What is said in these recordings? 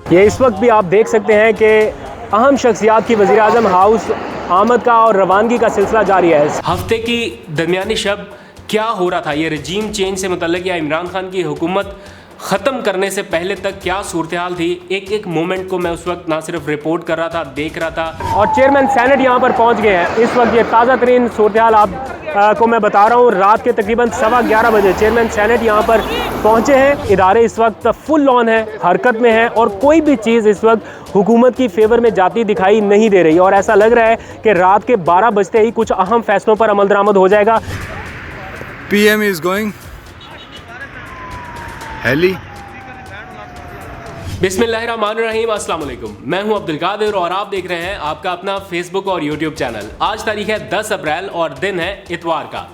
ये इस वक्त भी आप देख सकते हैं कि अहम शख्सियात की वज़ीर आज़म हाउस आमद का और रवानगी का सिलसिला जारी है। हफ्ते की दरमियानी शब क्या हो रहा था, ये रजीम चेंज से मुतल्लिक या इमरान खान की हुकूमत ख़त्म करने से पहले तक क्या सूरत हाल थी, एक एक मोमेंट को मैं उस वक्त ना सिर्फ रिपोर्ट कर रहा था, देख रहा था। और चेयरमैन सेनेट यहाँ पर पहुँच गए हैं। इस वक्त ये ताज़ा तरीन सूरत हाल आपको मैं बता रहा हूँ। रात के तकरीबन 11:15 बजे चेयरमैन सेनेट यहाँ पर पहुँचे हैं। इदारे इस वक्त फुल ऑन है, हरकत में है और कोई भी चीज़ इस वक्त हुकूमत की फेवर में जाती दिखाई नहीं दे रही और ऐसा लग रहा है कि रात के 12 बजते ही कुछ अहम फैसलों पर अमल दरामद हो जाएगा। PM is going. हेली। बिस्मिल्लाहिर्रहमानिर्रहीम, अस्सलाम वालेकुम। मैं हूं अब्दुल कादिर और आप देख रहे हैं आपका अपना फेसबुक और यूट्यूब चैनल। आज तारीख है 10 अप्रैल और दिन है इतवार का।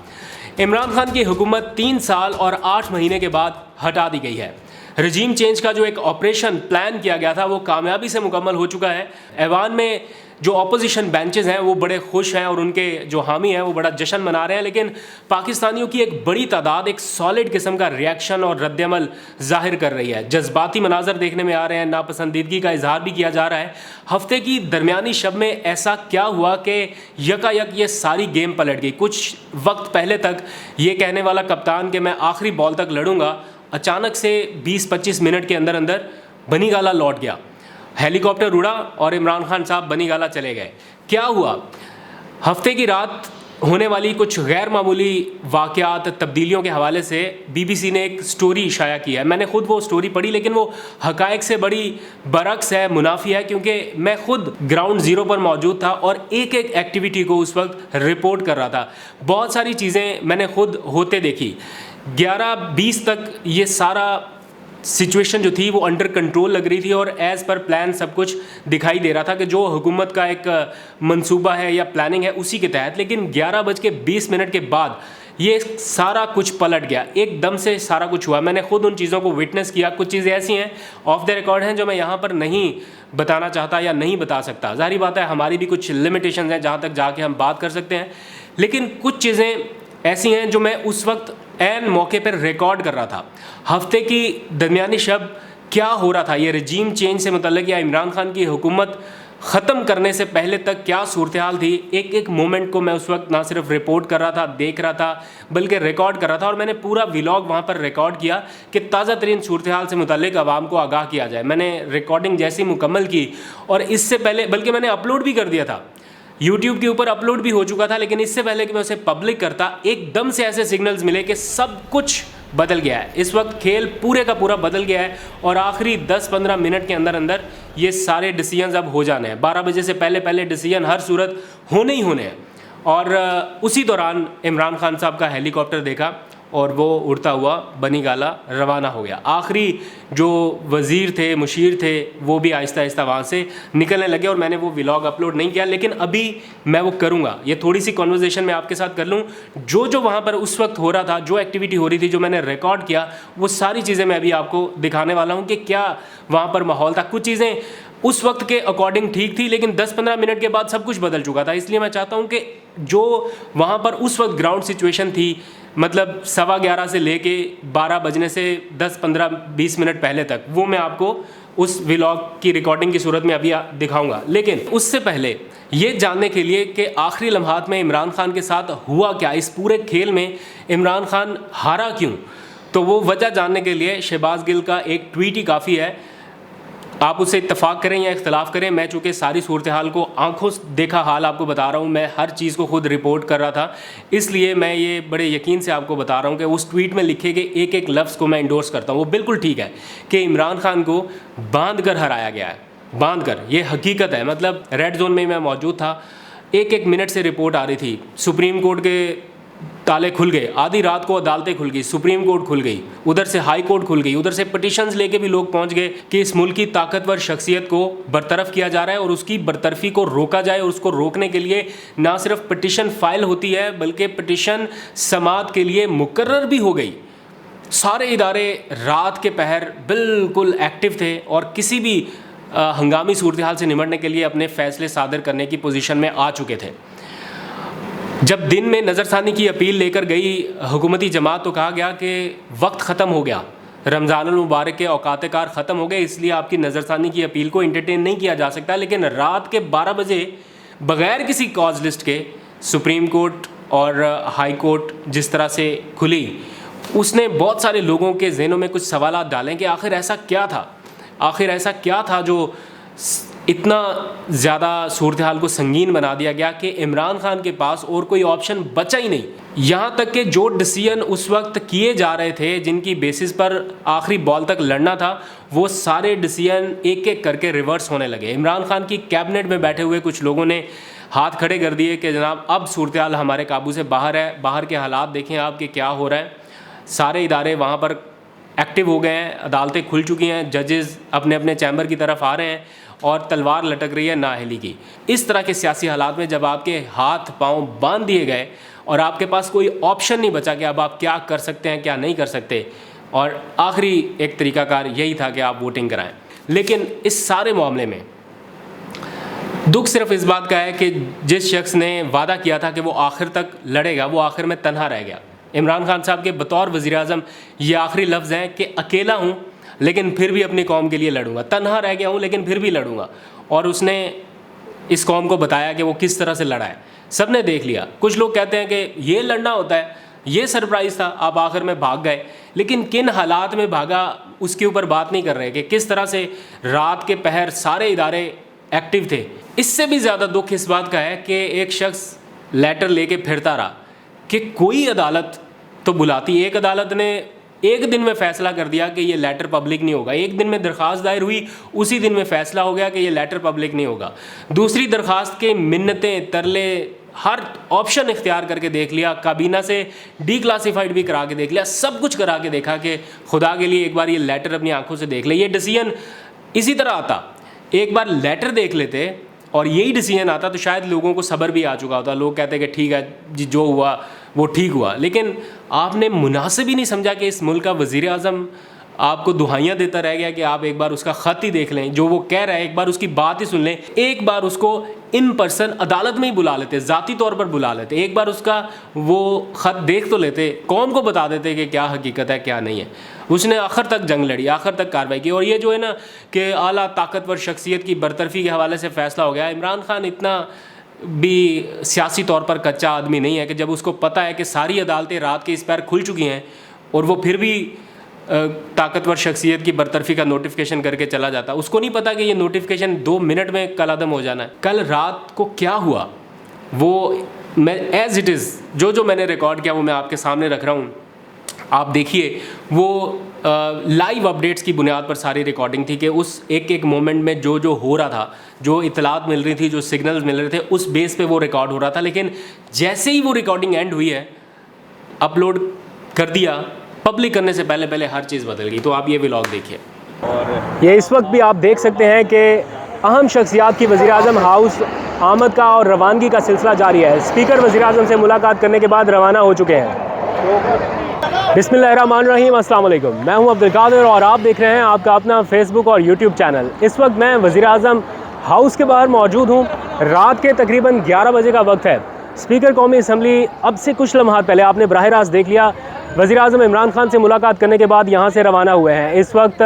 इमरान खान की हुकूमत 3 साल और 8 महीने के बाद हटा दी गई है। रजीम चेंज का जो एक ऑपरेशन प्लान किया गया था वो कामयाबी से मुकम्मल हो चुका है। ऐवान में जो अपोजिशन बेंचेस हैं वो बड़े खुश हैं और उनके जो हामी हैं वो बड़ा जश्न मना रहे हैं, लेकिन पाकिस्तानियों की एक बड़ी तादाद एक सॉलिड किस्म का रिएक्शन और रद्दअमल जाहिर कर रही है। जज्बाती मनाजर देखने में आ रहे हैं, नापसंदीदगी का इजहार भी किया जा रहा है। हफ्ते की दरमियानी शब में ऐसा क्या हुआ कि यकायक ये सारी गेम पलट गई। कुछ वक्त पहले तक ये कहने वाला कप्तान कि मैं आखिरी बॉल तक लड़ूंगा, अचानक से 20-25 मिनट के अंदर अंदर बनीगाला लौट गया। हेलीकॉप्टर उड़ा और इमरान खान साहब बनीगाला चले गए। क्या हुआ? हफ्ते की रात होने वाली कुछ गैर मामूली वाक़यात, तब्दीलियों के हवाले से BBC ने एक स्टोरी शाया की है। मैंने ख़ुद वो स्टोरी पढ़ी, लेकिन वो हक़ाइक़ से बड़ी बरक्स है, मुनाफी है, क्योंकि मैं ख़ुद ग्राउंड ज़ीरो पर मौजूद था और एक एक एक्टिविटी को उस वक्त रिपोर्ट कर रहा था। बहुत सारी चीज़ें मैंने ख़ुद होते देखी। 11-20 तक ये सारा सिचुएशन जो थी वो अंडर कंट्रोल लग रही थी और एज़ पर प्लान सब कुछ दिखाई दे रहा था कि जो हुकूमत का एक मंसूबा है या प्लानिंग है उसी के तहत। लेकिन 11:20 के बाद ये सारा कुछ पलट गया, एकदम से सारा कुछ हुआ। मैंने खुद उन चीज़ों को विटनेस किया। कुछ चीज़ें ऐसी हैं ऑफ द रिकॉर्ड हैं जो मैं यहाँ पर नहीं बताना चाहता या नहीं बता सकता। ज़ाहिर बात है हमारी भी कुछ लिमिटेशंस हैं जहाँ तक जाके हम बात कर सकते हैं, लेकिन कुछ चीज़ें ऐसी हैं जो मैं उस वक्त ऐन मौके पर रिकॉर्ड कर रहा था। हफ्ते की दरमियानी शब क्या हो रहा था, ये रजीम चेंज से मुतल्लिक या इमरान खान की हुकूमत ख़त्म करने से पहले तक क्या सूरत हाल थी, एक एक मोमेंट को मैं उस वक्त ना सिर्फ रिपोर्ट कर रहा था, देख रहा था, बल्कि रिकॉर्ड कर रहा था। और मैंने पूरा व्लॉग वहाँ पर रिकॉर्ड किया कि ताज़ा तरीन सूरत हाल से मुतल्लिक आवाम को आगाह किया जाए। मैंने रिकॉर्डिंग जैसी मुकम्मल की और इससे पहले बल्कि मैंने अपलोड भी कर दिया था, यूट्यूब के ऊपर अपलोड भी हो चुका था, लेकिन इससे पहले कि मैं उसे पब्लिक करता एकदम से ऐसे सिग्नल्स मिले कि सब कुछ बदल गया है। इस वक्त खेल पूरे का पूरा बदल गया है और आखिरी 10-15 मिनट के अंदर अंदर ये सारे डिसीजंस अब हो जाने हैं। 12 बजे से पहले पहले डिसीजन हर सूरत होने ही होने हैं। और उसी दौरान इमरान खान साहब का हेलीकॉप्टर देखा और वो उड़ता हुआ बनीगाला रवाना हो गया। आखिरी जो वज़ीर थे, मुशीर थे, वो भी आहिस्ता आहिस्ता वहाँ से निकलने लगे और मैंने वो व्लॉग अपलोड नहीं किया, लेकिन अभी मैं वो करूँगा। ये थोड़ी सी कॉन्वर्जेसन मैं आपके साथ कर लूँ। जो वहाँ पर उस वक्त हो रहा था, जो एक्टिविटी हो रही थी, जो मैंने रिकॉर्ड किया, वो सारी चीज़ें मैं अभी आपको दिखाने वाला हूँ कि क्या वहाँ पर माहौल था। कुछ चीज़ें उस वक्त के अकॉर्डिंग ठीक थी, लेकिन 10-15 मिनट के बाद सब कुछ बदल चुका था। इसलिए मैं चाहता हूँ कि जो वहाँ पर उस वक्त ग्राउंड सिचुएशन थी, मतलब 11:15 से लेके 12 बजने से 10-15-20 मिनट पहले तक, वो मैं आपको उस व्लॉग की रिकॉर्डिंग की सूरत में अभी दिखाऊंगा। लेकिन उससे पहले ये जानने के लिए कि आखिरी लम्हात में इमरान खान के साथ हुआ क्या, इस पूरे खेल में इमरान खान हारा क्यों, तो वो वजह जानने के लिए शहबाज गिल का एक ट्वीट ही काफ़ी है। आप उससे इत्तफाक करें या इख्तलाफ करें, मैं चूँकि सारी सूरत हाल को आंखों से देखा हाल आपको बता रहा हूँ, मैं हर चीज़ को खुद रिपोर्ट कर रहा था, इसलिए मैं ये बड़े यकीन से आपको बता रहा हूँ कि उस ट्वीट में लिखे गए एक एक लफ्ज़ को मैं इंडोर्स करता हूँ। वो बिल्कुल ठीक है कि इमरान खान को बांध कर हराया गया है, बांध कर, ये हकीकत है। मतलब रेड जोन में मैं मौजूद था, एक एक मिनट से रिपोर्ट आ रही थी। सुप्रीम कोर्ट के ताले खुल गए, आधी रात को अदालतें खुल गई, सुप्रीम कोर्ट खुल गई, उधर से हाई कोर्ट खुल गई, उधर से पिटिशंस लेके भी लोग पहुंच गए कि इस मुल्क की ताकतवर शख्सियत को बरतरफ किया जा रहा है और उसकी बरतरफी को रोका जाए। और उसको रोकने के लिए ना सिर्फ पिटिशन फाइल होती है, बल्कि पिटिशन समाअत के लिए मुकर्रर भी हो गई। सारे इदारे रात के पहर बिल्कुल एक्टिव थे और किसी भी हंगामी सूरत हाल से निपटने के लिए अपने फ़ैसले सादर करने की पोजीशन में आ चुके थे। जब दिन में नज़रसानी की अपील लेकर गई हुकूमती जमात तो कहा गया कि वक्त ख़त्म हो गया, रमज़ानुल मुबारक के औकात कार ख़त्म हो गए, इसलिए आपकी नज़रसानी की अपील को इंटरटेन नहीं किया जा सकता। लेकिन रात के 12 बजे बग़ैर किसी कॉज लिस्ट के सुप्रीम कोर्ट और हाई कोर्ट जिस तरह से खुली, उसने बहुत सारे लोगों के ज़हनों में कुछ सवालात डालें कि आखिर ऐसा क्या था जो इतना ज़्यादा सूरत हाल को संगीन बना दिया गया कि इमरान खान के पास और कोई ऑप्शन बचा ही नहीं। यहाँ तक कि जो डिसीजन उस वक्त किए जा रहे थे, जिनकी बेसिस पर आखिरी बॉल तक लड़ना था, वो सारे डिसीजन एक एक करके रिवर्स होने लगे। इमरान खान की कैबिनेट में बैठे हुए कुछ लोगों ने हाथ खड़े कर दिए कि जनाब अब सूरत हाल हमारे काबू से बाहर है, बाहर के हालात देखें आपके क्या हो रहा है। सारे इदारे वहाँ पर एक्टिव हो गए हैं, अदालतें खुल चुकी हैं, जजेस अपने अपने चैम्बर की तरफ आ रहे हैं और तलवार लटक रही है नाअहली की। इस तरह के सियासी हालात में जब आपके हाथ पांव बांध दिए गए और आपके पास कोई ऑप्शन नहीं बचा कि अब आप क्या कर सकते हैं क्या नहीं कर सकते, और आखिरी एक तरीकाकार यही था कि आप वोटिंग कराएं। लेकिन इस सारे मामले में दुख सिर्फ इस बात का है कि जिस शख्स ने वादा किया था कि वो आखिर तक लड़ेगा, वो आखिर में तन्हा रह गया। इमरान खान साहब के बतौर वज़ीर आज़म ये आखिरी लफ्ज़ हैं कि अकेला हूँ लेकिन फिर भी अपनी कौम के लिए लड़ूंगा, तन्हा रह गया हूँ लेकिन फिर भी लड़ूंगा। और उसने इस कौम को बताया कि वो किस तरह से लड़ा है, सब ने देख लिया। कुछ लोग कहते हैं कि ये लड़ना होता है, ये सरप्राइज़ था, आप आखिर में भाग गए। लेकिन किन हालात में भागा उसके ऊपर बात नहीं कर रहे कि किस तरह से रात के पहर सारे इदारे एक्टिव थे। इससे भी ज़्यादा दुख इस बात का है कि एक शख्स लेटर लेके फिरता रहा कि कोई अदालत तो बुलाती। एक अदालत ने एक दिन में फ़ैसला कर दिया कि ये लेटर पब्लिक नहीं होगा। एक दिन में दरख्वास्त दायर हुई, उसी दिन में फ़ैसला हो गया कि ये लेटर पब्लिक नहीं होगा। दूसरी दरख्वास्त के मिन्नतें, तरले, हर ऑप्शन इख्तियार करके देख लिया, काबीना से डीक्लासिफाइड भी करा के देख लिया, सब कुछ करा के देखा कि खुदा के लिए एक बार ये लेटर अपनी आंखों से देख ले। ये डिसीजन इसी तरह आता, एक बार लेटर देख लेते और यही डिसीजन आता तो शायद लोगों को सब्र भी आ चुका होता। लोग कहते कि ठीक है जी, जो हुआ वो ठीक हुआ। लेकिन आपने मुनासिब ही नहीं समझा कि इस मुल्क का वज़ीर आज़म आपको दुहाइयाँ देता रह गया कि आप एक बार उसका ख़त ही देख लें, जो वो कह रहा है एक बार उसकी बात ही सुन लें, एक बार उसको इन पर्सन अदालत में ही बुला लेते, ज़ाती तौर पर बुला लेते, एक बार उसका वो ख़त देख तो लेते, कौम को बता देते कि क्या हकीकत है क्या नहीं है। उसने आखिर तक जंग लड़ी, आखिर तक कार्रवाई की। और ये जो है ना कि आला ताकतवर शख्सियत की बरतरफी के हवाले से फ़ैसला हो गया। इमरान खान इतना भी सियासी तौर पर कच्चा आदमी नहीं है कि जब उसको पता है कि सारी अदालतें रात के इस पैर खुल चुकी हैं और वो फिर भी ताकतवर शख्सियत की बरतरफी का नोटिफिकेशन करके चला जाता। उसको नहीं पता कि ये नोटिफिकेशन 2 मिनट में कल-अदम हो जाना है। कल रात को क्या हुआ वो मैं एज़ इट इज़ जो मैंने रिकॉर्ड किया वो मैं आपके सामने रख रहा हूँ। आप देखिए, वो लाइव अपडेट्स की बुनियाद पर सारी रिकॉर्डिंग थी कि उस एक एक मोमेंट में जो हो रहा था, जो इतलात मिल रही थी, जो सिग्नल्स मिल रहे थे, उस बेस पे वो रिकॉर्ड हो रहा था। लेकिन जैसे ही वो रिकॉर्डिंग एंड हुई है, अपलोड कर दिया, पब्लिक करने से पहले हर चीज़ बदल गई। तो आप ये व्लॉग देखिए। और ये इस वक्त भी आप देख सकते हैं कि अहम शख्सियात की वज़ीर आज़म हाउस आमद का और रवानगी का सिलसिला जारी है। स्पीकर वज़ीर आज़म से मुलाकात करने के बाद रवाना हो चुके हैं। बिस्मिल्लाहिर्रहमानिर्रहीम, अस्सलाम वालेकुम। मैं हूं अब्दुल कादिर और आप देख रहे हैं आपका अपना फेसबुक और यूट्यूब चैनल। इस वक्त मैं वज़ीर आज़म हाउस के बाहर मौजूद हूं। रात के तकरीबन 11 बजे का वक्त है। स्पीकर कौमी असम्बली अब से कुछ लम्हात पहले आपने बराह रास्त देख लिया, वज़ीर आज़म इमरान खान से मुलाकात करने के बाद यहाँ से रवाना हुए हैं। इस वक्त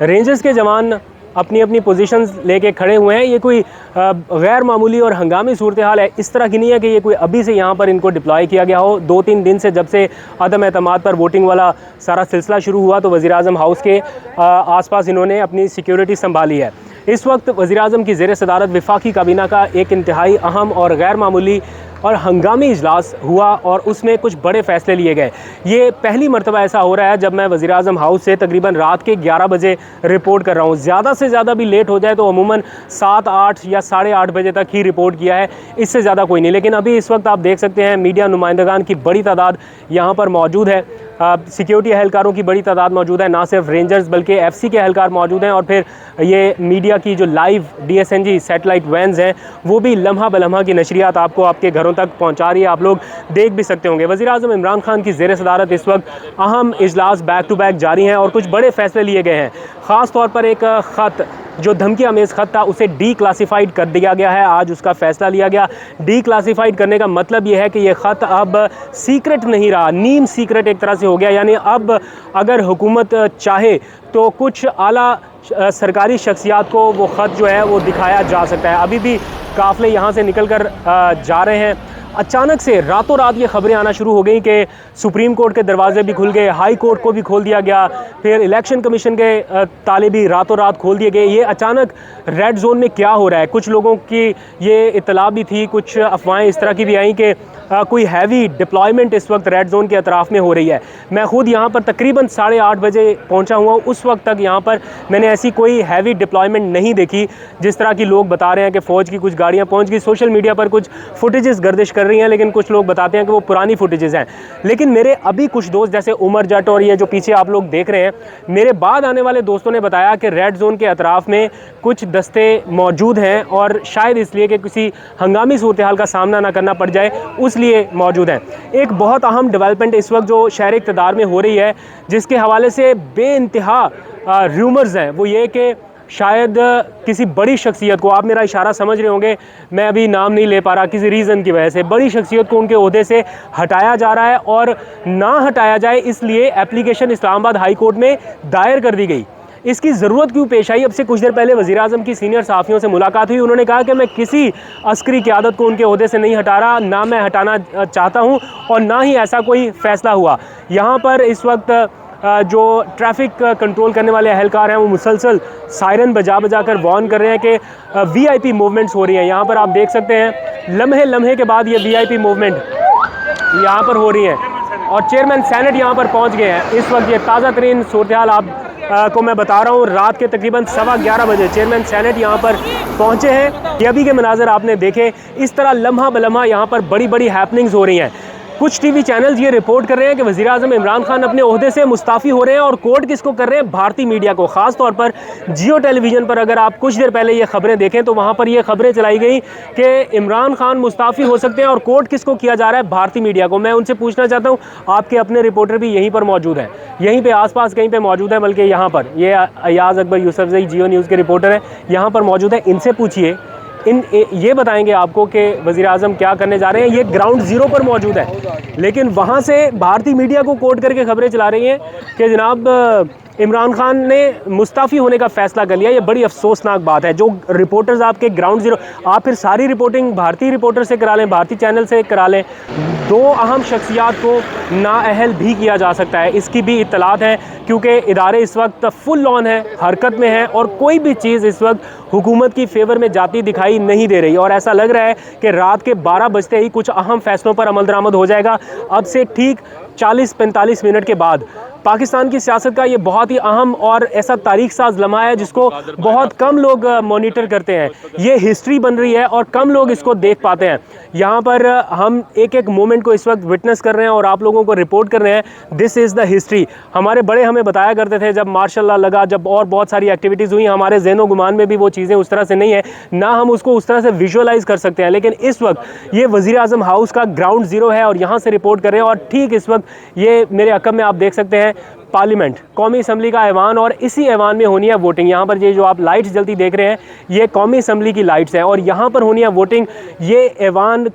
रेंजर्स के जवान अपनी अपनी पोजीशंस लेके खड़े हुए हैं। ये कोई गैर मामूली और हंगामी सूरत हाल है, इस तरह की नहीं है कि ये कोई अभी से यहाँ पर इनको डिप्लॉय किया गया हो। 2-3 दिन से जब से अदम एतमाद पर वोटिंग वाला सारा सिलसिला शुरू हुआ तो वज़ीर आज़म हाउस के आसपास इन्होंने अपनी सिक्योरिटी संभाली है। इस वक्त वज़ीर आज़म की ज़ेर सदारत वफाकी काबीना का एक इंतहाई अहम और गैर मामूली और हंगामी इजलास हुआ और उसमें कुछ बड़े फ़ैसले लिए गए। ये पहली मरतबा ऐसा हो रहा है जब मैं वज़ीर आज़म हाउस से तकरीबन रात के 11 बजे रिपोर्ट कर रहा हूँ। ज़्यादा से ज़्यादा भी लेट हो जाए तो अमूमन 7, 8 या 8:30 बजे तक ही रिपोर्ट किया है, इससे ज़्यादा कोई नहीं। लेकिन अभी इस वक्त आप देख सकते हैं मीडिया नुमाइंदगान की बड़ी तादाद यहाँ पर मौजूद है, सिक्योरिटी एहलकारों की बड़ी तादाद मौजूद है, ना सिर्फ रेंजर्स बल्कि FC के एहलकार मौजूद हैं और फिर ये मीडिया की जो लाइव DSNG सैटेलाइट वैन्स हैं वो भी लम्हा बलम्हा की नशरियात आपको आपके घरों तक पहुंचा रही है। आप लोग देख भी सकते होंगे। वज़ीर आज़म इमरान खान की ज़ेर सदारत इस वक्त अहम इजलास बैक टू बैक जारी हैं और कुछ बड़े फ़ैसले लिए गए हैं। ख़ास तौर पर एक ख़त जो धमकी आमेज़ ख़त था उसे डी क्लासीफाइड कर दिया गया है। आज उसका फ़ैसला लिया गया। डी क्लासीफाइड करने का मतलब ये है कि ये ख़त अब सीक्रेट नहीं रहा, नीम सीक्रेट एक तरह से हो गया। यानी अब अगर हुकूमत चाहे तो कुछ आला सरकारी शख्सियात को वो ख़त जो है वो दिखाया जा सकता है। अभी भी काफ़िले यहाँ से निकल कर जा रहे हैं। अचानक से रातों रात ये खबरें आना शुरू हो गई कि सुप्रीम कोर्ट के दरवाजे भी खुल गए, हाई कोर्ट को भी खोल दिया गया, फिर इलेक्शन कमीशन के ताले भी रातों रात खोल दिए गए। ये अचानक रेड जोन में क्या हो रहा है? कुछ लोगों की ये इत्तला भी थी, कुछ अफवाहें इस तरह की भी आई कि कोई हैवी डिप्लॉयमेंट इस वक्त रेड जोन के अतराफ़ में हो रही है। मैं ख़ुद यहाँ पर तकरीबन 8:30 बजे पहुँचा हुआ। उस वक्त तक यहाँ पर मैंने ऐसी कोई हैवी डिप्लॉयमेंट नहीं देखी जिस तरह की लोग बता रहे हैं कि फ़ौज की कुछ गाड़ियाँ पहुँच गई। सोशल मीडिया पर कुछ फुटेजेस गर्दिश कर रही हैं, लेकिन कुछ लोग बताते हैं कि वो पुरानी फुटेजेस हैं। लेकिन मेरे अभी कुछ दोस्त जैसे उमर जट और ये जो पीछे आप लोग देख रहे हैं, मेरे बाद आने वाले दोस्तों ने बताया कि रेड जोन के अतराफ़ में कुछ दस्ते मौजूद हैं और शायद इसलिए कि किसी हंगामी सूरत हाल का सामना ना करना पड़ जाए उसलिए मौजूद हैं। एक बहुत अहम डेवलपमेंट इस वक्त जो शहर इक़्तिदार में हो रही है, जिसके हवाले से बेइंतहा रूमर्स हैं, वो ये कि शायद किसी बड़ी शख्सियत को, आप मेरा इशारा समझ रहे होंगे, मैं अभी नाम नहीं ले पा रहा किसी रीज़न की वजह से, बड़ी शख्सियत को उनके ओहदे से हटाया जा रहा है और ना हटाया जाए इसलिए एप्लीकेशन इस्लामाबाद हाई कोर्ट में दायर कर दी गई। इसकी ज़रूरत क्यों पेश आई? अब से कुछ देर पहले वज़ीर-ए-आज़म की सीनियर सहाफ़ियों से मुलाकात हुई। उन्होंने कहा कि मैं किसी अस्करी क़यादत को उनके ओहदे से नहीं हटा रहा, ना मैं हटाना चाहता हूँ और ना ही ऐसा कोई फ़ैसला हुआ। यहाँ पर इस वक्त जो ट्रैफिक कंट्रोल करने वाले अहलकार हैं वो मुसलसल सायरन बजा बजा कर वार्न कर रहे हैं कि वीआईपी मूवमेंट्स हो रही हैं। यहाँ पर आप देख सकते हैं लम्हे लम्हे के बाद ये वीआईपी मूवमेंट यहाँ पर हो रही है और चेयरमैन सेनेट यहाँ पर पहुँच गए हैं। इस वक्त ये ताज़ा तरीन सूरत हाल को मैं बता रहा हूँ। रात के तकरीबन 11:15 बजे चेयरमैन सेनेट यहाँ पर पहुँचे हैं। ये अभी के मनाज़र आपने देखे। इस तरह लम्हा बलम्हा यहाँ पर बड़ी बड़ी हैपनिंग्स हो रही हैं। कुछ टीवी चैनल्स ये रिपोर्ट कर रहे हैं कि वज़ीर-ए-आज़म इमरान खान अपने ओहदे से मुस्ताफ़ी हो रहे हैं और कोर्ट किसको कर रहे हैं? भारतीय मीडिया को। ख़ास तौर पर जियो टेलीविज़न पर अगर आप कुछ देर पहले ये खबरें देखें तो वहाँ पर ये खबरें चलाई गई कि इमरान खान मुस्ताफ़ी हो सकते हैं और कोर्ट किसको किया जा रहा है? भारतीय मीडिया को। मैं उनसे पूछना चाहता हूँ, आपके अपने रिपोर्टर भी यहीं पर मौजूद हैं, यहीं पर आस-पास कहीं पर मौजूद है, बल्कि यहाँ पर ये अयाज़ अकबर यूसुफ़ज़ई जियो न्यूज़ के रिपोर्टर हैं, यहाँ पर मौजूद है। इनसे पूछिए, ये बताएंगे आपको कि वज़ीर-ए-आज़म क्या करने जा रहे हैं। ये ग्राउंड ज़ीरो पर मौजूद है, लेकिन वहाँ से भारतीय मीडिया को कोट करके खबरें चला रही हैं कि जनाब इमरान खान ने मुस्ताफ़ी होने का फ़ैसला कर लिया। ये बड़ी अफसोसनाक बात है। जो रिपोर्टर्स आपके ग्राउंड ज़ीरो, आप फिर सारी रिपोर्टिंग भारतीय रिपोर्टर से करा लें, भारतीय चैनल से करा लें। दो अहम शख्सियात को नाअहल भी किया जा सकता है, इसकी भी इत्तलात है, क्योंकि इदारे इस वक्त फुल ऑन है, हरकत में है और कोई भी चीज़ इस वक्त हुकूमत की फेवर में जाती दिखाई नहीं दे रही। और ऐसा लग रहा है कि रात के 12 बजते ही कुछ अहम फैसलों पर अमल दरामद हो जाएगा। अब से ठीक 40-45 मिनट के बाद पाकिस्तान की सियासत का ये बहुत ही अहम और ऐसा तारीख साज लम्हा है जिसको बहुत कम लोग मॉनिटर करते हैं। ये हिस्ट्री बन रही है और कम लोग इसको देख पाते हैं। यहाँ पर हम एक एक मोमेंट को इस वक्त विटनेस कर रहे हैं और आप लोगों को रिपोर्ट कर रहे हैं। This is the history. हमारे बड़े हमें बताया करते थे जब मार्शल लॉ लगा, जब और बहुत सारी एक्टिविटीज़ हुई, हमारे ज़हनो गुमान में भी वो चीज़ें उस तरह से नहीं है, ना हम उसको उस तरह से विजुअलाइज़ कर सकते हैं। लेकिन इस वक्त ये वज़ीर-ए-आज़म हाउस का ग्राउंड ज़ीरो है और यहाँ से रिपोर्ट कर रहे हैं। और ठीक इस वक्त ये मेरे अकब में आप देख सकते हैं पार्लियामेंट, कौमी असम्बली का ऐवान, और इसी ऐवान में होनी है वोटिंग। यहाँ पर ये जो आप लाइट्स जलती देख रहे हैं ये कौमी असम्बली की लाइट्स हैं और यहाँ पर होनी है वोटिंग। ये ऐवान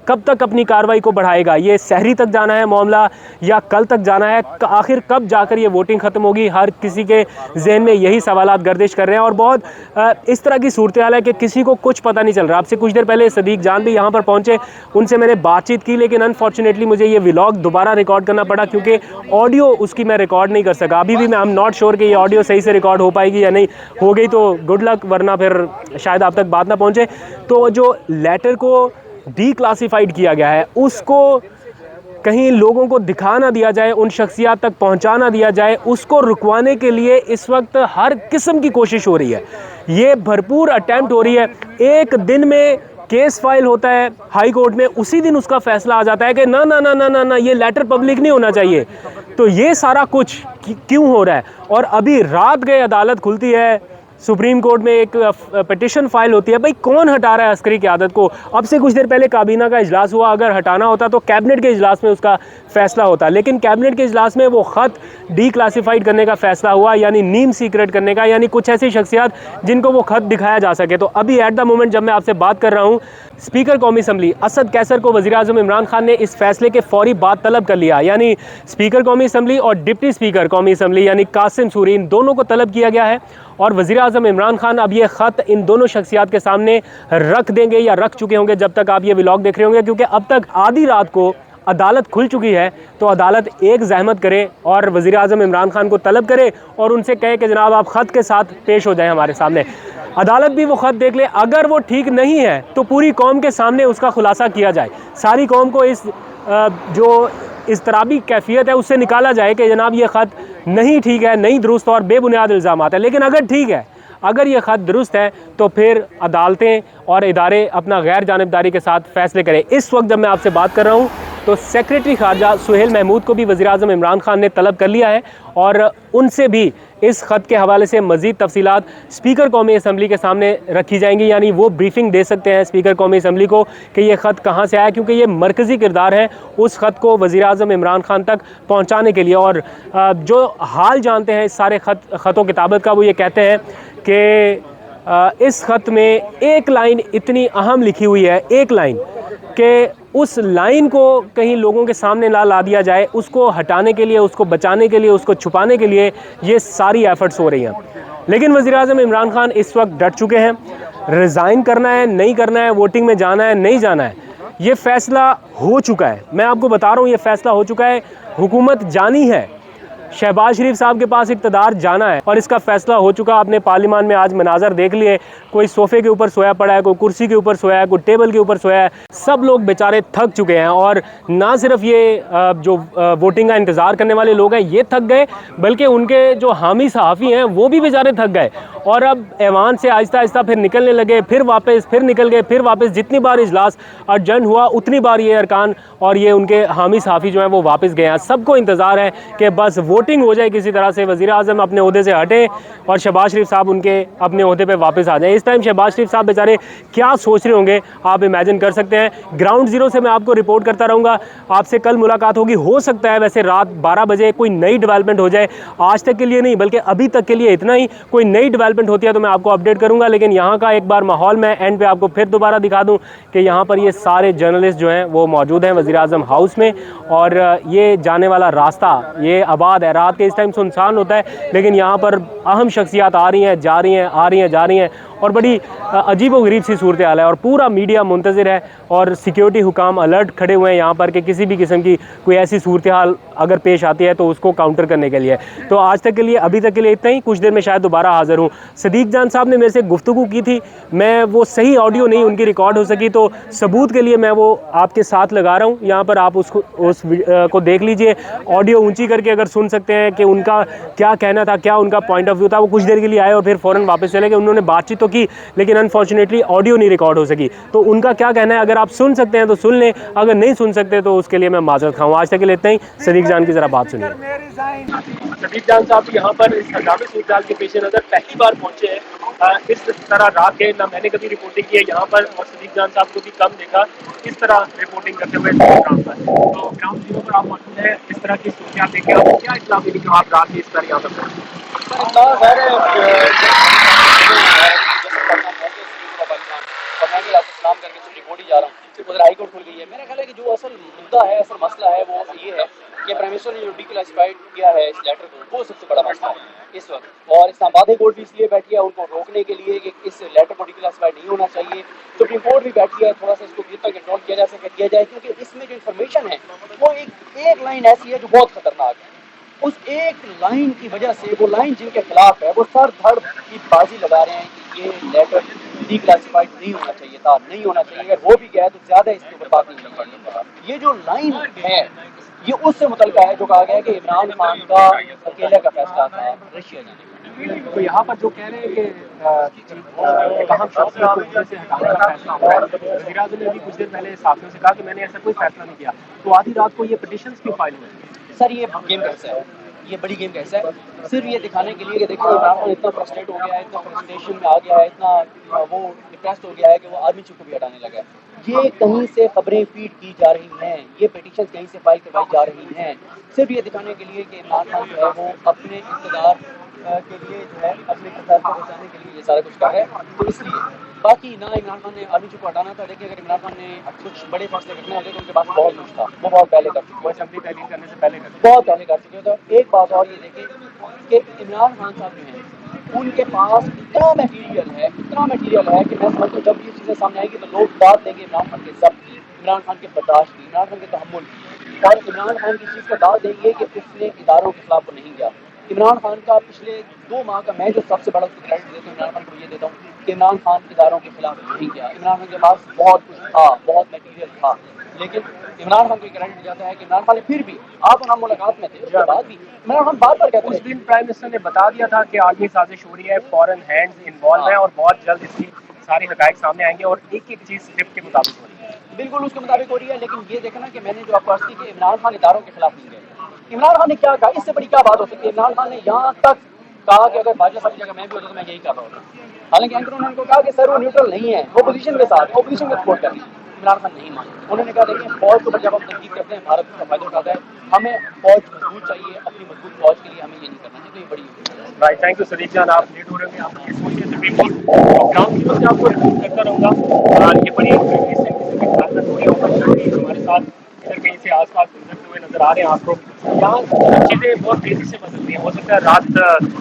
कब तक अपनी कार्रवाई को बढ़ाएगा? ये सहरी तक जाना है मामला या कल तक जाना है? आखिर कब जाकर ये वोटिंग ख़त्म होगी? हर किसी के जहन में यही सवालात गर्दिश कर रहे हैं और बहुत इस तरह की सूरत हाल है कि किसी को कुछ पता नहीं चल रहा। आपसे कुछ देर पहले सदीक जान भी यहाँ पर पहुँचे, उनसे मैंने बातचीत की, लेकिन अनफॉर्चुनेटली मुझे ये व्लॉग दोबारा रिकॉर्ड करना पड़ा क्योंकि ऑडियो उसकी मैं रिकॉर्ड नहीं कर सका। अभी भी मैं आई एम नॉट श्योर कि ये ऑडियो सही से रिकॉर्ड हो पाएगी या नहीं। हो गई तो गुड लक, वरना फिर शायद आप तक बात ना पहुँचे। तो जो लेटर को डी क्लासीफाइड किया गया है उसको कहीं लोगों को दिखा ना दिया जाए, उन शख्सियात तक पहुंचा ना दिया जाए, उसको रुकवाने के लिए इस वक्त हर किस्म की कोशिश हो रही है। ये भरपूर अटैम्प्ट हो रही है। एक दिन में केस फाइल होता है हाई कोर्ट में, उसी दिन उसका फैसला आ जाता है कि ना ना ना ना ना ना ये लेटर पब्लिक नहीं होना चाहिए। तो ये सारा कुछ क्यों हो रहा है? और अभी रात गए अदालत खुलती है, सुप्रीम कोर्ट में एक पिटिशन फाइल होती है। भाई कौन हटा रहा है अस्करी क़यादत को? अब से कुछ देर पहले काबीना का इजलास हुआ, अगर हटाना होता तो कैबिनेट के इजलास में उसका फैसला होता, लेकिन कैबिनेट के इजलास में वो ख़त डीक्लासिफाइड करने का फैसला हुआ, यानी नीम सीक्रेट करने का, यानी कुछ ऐसी शख्सियात जिनको वो ख़त दिखाया जा सके। तो अभी एट द मोमेंट जब मैं आपसे बात कर रहा हूँ, स्पीकर कौमी असम्बली असद कैसर को वज़ीर-ए-आज़म इमरान खान ने इस फैसले के फौरी बाद तलब कर लिया, यानी स्पीकर कौमी असम्बली और डिप्टी स्पीकर कौमी असम्बली यानी कासिम सूरी, इन दोनों को तलब किया गया है। और वज़ीर-ए-आज़म इमरान खान अब ये ख़त इन दोनों शख्सियात के सामने रख देंगे या रख चुके होंगे जब तक आप ये व्लॉग देख रहे होंगे, क्योंकि अब तक आधी रात को अदालत खुल चुकी है। तो अदालत एक ज़हमत करे और वज़ीर-ए-आज़म इमरान खान को तलब करे और उनसे कहे कि जनाब आप ख़त के साथ पेश हो जाएं हमारे सामने। अदालत भी वो ख़त देख ले, अगर वो ठीक नहीं है तो पूरी कौम के सामने उसका खुलासा किया जाए, सारी कौम को इस जो इज़्तिराबी कैफियत है उससे निकाला जाए कि जनाब ये ख़त नहीं ठीक है, नहीं दुरुस्त और बेबुनियाद इल्ज़ामात है। लेकिन अगर ठीक है, अगर ये ख़त दुरुस्त है तो फिर अदालतें और इदारे अपना गैर जानिबदारी के साथ फ़ैसले करें। इस वक्त जब मैं आपसे बात कर रहा हूँ तो सेक्रेटरी ख़ारजा सुहेल महमूद को भी वज़ीर-ए-आज़म इमरान खान ने तलब कर लिया है और उनसे भी इस ख़त के हवाले से मज़ीद तफसीलात स्पीकर कौमी असम्बली के सामने रखी जाएंगी, यानी वो ब्रीफिंग दे सकते हैं स्पीकर कौमी असम्बली को कि ये ख़त कहाँ से आया, क्योंकि ये मरकज़ी किरदार है उस ख़त को वज़ीर-ए-आज़म इमरान खान तक पहुँचाने के लिए। और जो हाल जानते हैं इस सारे ख़तों किताबत का, वो ये कहते हैं कि इस ख़त में एक लाइन इतनी अहम लिखी हुई है, एक लाइन, कि उस लाइन को कहीं लोगों के सामने ना ला दिया जाए, उसको हटाने के लिए, उसको बचाने के लिए, उसको छुपाने के लिए ये सारी एफ़र्ट्स हो रही हैं। लेकिन वज़ीर-ए-आज़म इमरान खान इस वक्त डट चुके हैं। रिज़ाइन करना है, नहीं करना है, वोटिंग में जाना है, नहीं जाना है, ये फ़ैसला हो चुका है। मैं आपको बता रहा हूँ ये फ़ैसला हो चुका है, हुकूमत जानी है, शहबाज शरीफ साहब के पास इक़्तिदार जाना है और इसका फ़ैसला हो चुका। आपने पार्लियामान में आज मनाज़र देख लिए, कोई सोफ़े के ऊपर सोया पड़ा है, कोई कुर्सी के ऊपर सोया है, कोई टेबल के ऊपर सोया है, सब लोग बेचारे थक चुके हैं। और ना सिर्फ ये जो वोटिंग का इंतज़ार करने वाले लोग हैं ये थक गए, बल्कि उनके जो हामी सहाफ़ी हैं वो भी बेचारे थक गए और अब ऐवान से आहिस्ता आहिस्ता फिर निकलने लगे, फिर वापस, फिर निकल गए, फिर वापस। जितनी बार इजलास अर्जेंट हुआ उतनी बार ये अरकान और ये उनके हामी सहाफ़ी जो हैं वो वापस गए हैं। सबको इंतज़ार है कि बस वोटिंग हो जाए किसी तरह से, वज़ीर-ए-आज़म अपने ओहदे से हटे और शहबाज शरीफ साहब उनके अपने ओहदे पे वापस आ जाएं। इस टाइम शहबाज शरीफ साहब बेचारे क्या सोच रहे होंगे आप इमेजिन कर सकते हैं। ग्राउंड ज़ीरो से मैं आपको रिपोर्ट करता रहूँगा, आपसे कल मुलाकात होगी। हो सकता है वैसे रात 12 बजे कोई नई डेवलपमेंट हो जाए, आज तक के लिए नहीं बल्कि अभी तक के लिए इतना ही। कोई नई डेवलपमेंट होती है तो मैं आपको अपडेट करूँगा, लेकिन यहाँ का एक बार माहौल मैं एंड पे आपको फिर दोबारा दिखा दूँ कि यहाँ पर ये सारे जर्नलिस्ट जो हैं वो मौजूद हैं वज़ीर-ए-आज़म हाउस में। और ये जाने वाला रास्ता ये आबाद है, रात के इस टाइम सुनसान होता है, लेकिन यहाँ पर अहम शख्सियात आ रही हैं, जा रही हैं, आ रही हैं, जा रही हैं और बड़ी अजीब व गरीब सी सूरत हाल है। और पूरा मीडिया मुंतज़िर है और सिक्योरिटी हुकाम अलर्ट खड़े हुए हैं यहाँ पर कि किसी भी किस्म की कोई ऐसी सूरत हाल अगर पेश आती है तो उसको काउंटर करने के लिए। तो आज तक के लिए, अभी तक के लिए इतना ही। कुछ देर में शायद दोबारा हाज़िर हूँ। सदीक जान साहब ने मेरे से गुफ्तगू की थी, मैं वो सही ऑडियो नहीं उनकी रिकॉर्ड हो सकी, तो सबूत के लिए मैं वो आपके साथ लगा रहा हूँ। यहाँ पर आप उसको देख लीजिए, ऑडियो ऊंची करके अगर सुन सकते हैं कि उनका क्या कहना था, क्या उनका पॉइंट ऑफ व्यू था। वो कुछ देर के लिए आए और फिर फ़ौरन वापस चले गए। उन्होंने बातचीत तो की लेकिन अनफॉर्चुनेटली ऑडियो नहीं रिकॉर्ड हो सकी। तो उनका क्या कहना है अगर आप सुन सकते हैं तो सुन लें, अगर नहीं सुन सकते तो उसके लिए मैं माजरत खाऊँ। आज तक के लिए इतना ही। सदीक जान की ज़रा बात सुनिए। सदीक जान साहब यहाँ पर इस हंगामी सूरत हाल के पेश नज़र पहली बार पहुँचे हैं। इस तरह रात के ना मैंने कभी रिपोर्टिंग की है यहाँ पर, और सदीक जान साहब को भी कम देखा इस तरह रिपोर्टिंग करते हुए ग्राउंड पर। तो ग्राउंड जीरो पर आप मौजूद हैं, इस तरह की सूरत हाल देखें, आपको क्या इत्तला मिली कि आप रात की इस तरह यहाँ पर सलाम करके सिर्फ रिपोर्ट ही जा रहा हूँ। उधर हाई कोर्ट खुल गई है। मेरा ख्याल है कि जो असल मुद्दा है, असल मसला है वो ये है कि प्राइम मिनिस्टर ने जो डीक्लासिफाइड किया है इस लेटर को, वो सबसे बड़ा मसला है इस वक्त। और इस्लामाबाद हाई कोर्ट भी इसलिए बैठी है उनको रोकने के लिए कि इस लेटर को डीक्लासिफाइड नहीं होना चाहिए। सुप्रीम कोर्ट भी बैठी है थोड़ा सा इसको जितना कंट्रोल किया जा सके किया जाए, क्योंकि इसमें जो इन्फॉर्मेशन है वो एक लाइन ऐसी है जो बहुत खतरनाक है। उस एक लाइन की वजह से वो लाइन जिनके खिलाफ है वो सर धड़ की बाजी लगा रहे हैं कि ये लेटर डीक्लासिफाइड नहीं होना चाहिए था, नहीं होना चाहिए। अगर वो भी गया तो ज्यादा इसके ऊपर बात नहीं होनी चाहिए। ये जो लाइन है ये उससे मुतल्लिका है जो कहा गया कि इमरान खान का अकेले का फैसला था रशिया जाने। तो यहाँ पर जो कह रहे हैं कि अहम शख्सियत को वजह से हटाने का फैसला हुआ है, वज़ीर-ए-आज़म ने भी कुछ देर पहले साथियों से कहा कि मैंने ऐसा कोई फैसला नहीं किया। तो आधी रात को ये पिटीशंस क्यों फाइल हुए? सर ये गेम कैसे है, ये बड़ी गेम का हिस्सा है। सिर्फ ये दिखाने के लिए कि देखो इमरान खान इतना फ्रस्ट्रेट हो गया है, इतना फ्रस्ट्रेशन में आ गया है, इतना वो डिप्रेस्ड हो गया है कि वो आर्मी चीफ को भी हटाने लगा है। ये कहीं से खबरें फीड की जा रही हैं, ये पिटीशन कहीं से फाइल करवाई जा रही हैं, सिर्फ ये दिखाने के लिए कि इमरान खान जो है वो अपने इक़्तिदार के लिए जो है अपने इक़्तिदार को बचाने के लिए ये सारा कुछ कर रहा है। तो इसलिए बाकी ना इमरान खान ने आर्मी चीफ को हटाना था। देखिए अगर इमरान खान ने कुछ बड़े फैसले करने होते तो उनके पास बहुत कुछ था, वो बहुत पहले कर चुके, असेंबली तहलील करने से पहले कर बहुत पहले कर चुके। तो एक बात और ये देखें कि इमरान खान साहब जो हैं उनके पास इतना मटीरियल है कि मैं समझता हूँ जब ये चीज़ें सामने आएगी तो लोग बात देंगे इमरान खान के सब की, इमरान खान के बर्दाश्त की, इमरान खान के तहम्मुल की, और इमरान खान की चीज़ का दाव देंगे कि उसने इदारों के खिलाफ नहीं गया। इमरान खान का पिछले 2 माह का मैं जो सबसे बड़ा उसको क्रेडिट देता हूँ इमरान खान को ये देता हूँ कि इमरान खान इदारों के खिलाफ नहीं गया। इमरान खान के पास बहुत कुछ था, बहुत मटीरियल था, लेकिन इमरान खान को क्रेडिट दिया जाता है कि इमरान खान ने फिर भी आप और हम मुलाकात में थे, उसके बाद भी इमरान खान बार बार कहते उस दिन प्राइम मिनिस्टर ने बता दिया था कि आगे साजिश हो रही है, फॉरेन हैंड्स इन्वॉल्व है और बहुत जल्द इसकी सारी हकायक सामने आएंगे और एक एक चीज़ स्क्रिप्ट के मुताबिक हो रही है। बिल्कुल उसके मुताबिक हो रही है। लेकिन ये देखना कि मैंने जो आपको अर्ज की कि इमरान खान इदारों के खिलाफ नहीं गए। इमरान खान ने क्या कहा, इससे बड़ी क्या बात हो सकती है। इमरान खान ने यहाँ तक कहा कि अगर बाजवा साहब की जगह मैं भी होता तो मैं यही कर रहा होता। हालांकि एंकर उन्होंने उनको कहा कि सर वो न्यूट्रल नहीं है, वो पोजीशन के साथ, वो पोजीशन को सपोर्ट कर रही है। इमरान खान नहीं माने, उन्होंने कहा देखिए फौज के ऊपर जब हम तनकीद करते हैं भारत उसका फायदा उठाता है, हमें फौज मजबूत चाहिए, अपनी मजबूत फौज के लिए हमें ये नहीं करना चाहिए। तो ये बड़ी भाई थैंक यू सदीक जान, आप लेट हो रहे होंगे, आप ये सोचिए तकरीबन ग्राउंड की वजह आपको रिपोर्ट करता रहूँगा और ये बड़ी हमारे साथ इधर कहीं से आस पास गुजरते हुए नजर आ रहे हैं आपको। यहाँ चीज़ें बहुत तेज़ी से बदलती हैं, हो सकता है रात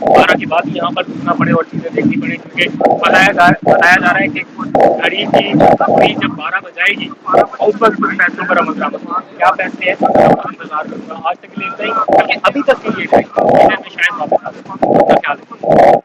12 के बाद ही यहाँ पर रुकना पड़े और चीज़ें देखनी पड़े, क्योंकि बताया जा रहा है कि घड़ी की अपनी जब 12 बजाएगी उस वक्त कुछ फैसलों पर अमल दरामद होगा। क्या फैसले हैं इंतजार करूँगा। आज तक के लिए इतना ही, क्योंकि अभी तक के लिए शायद वापस आ जाए। क्या ख्याल है?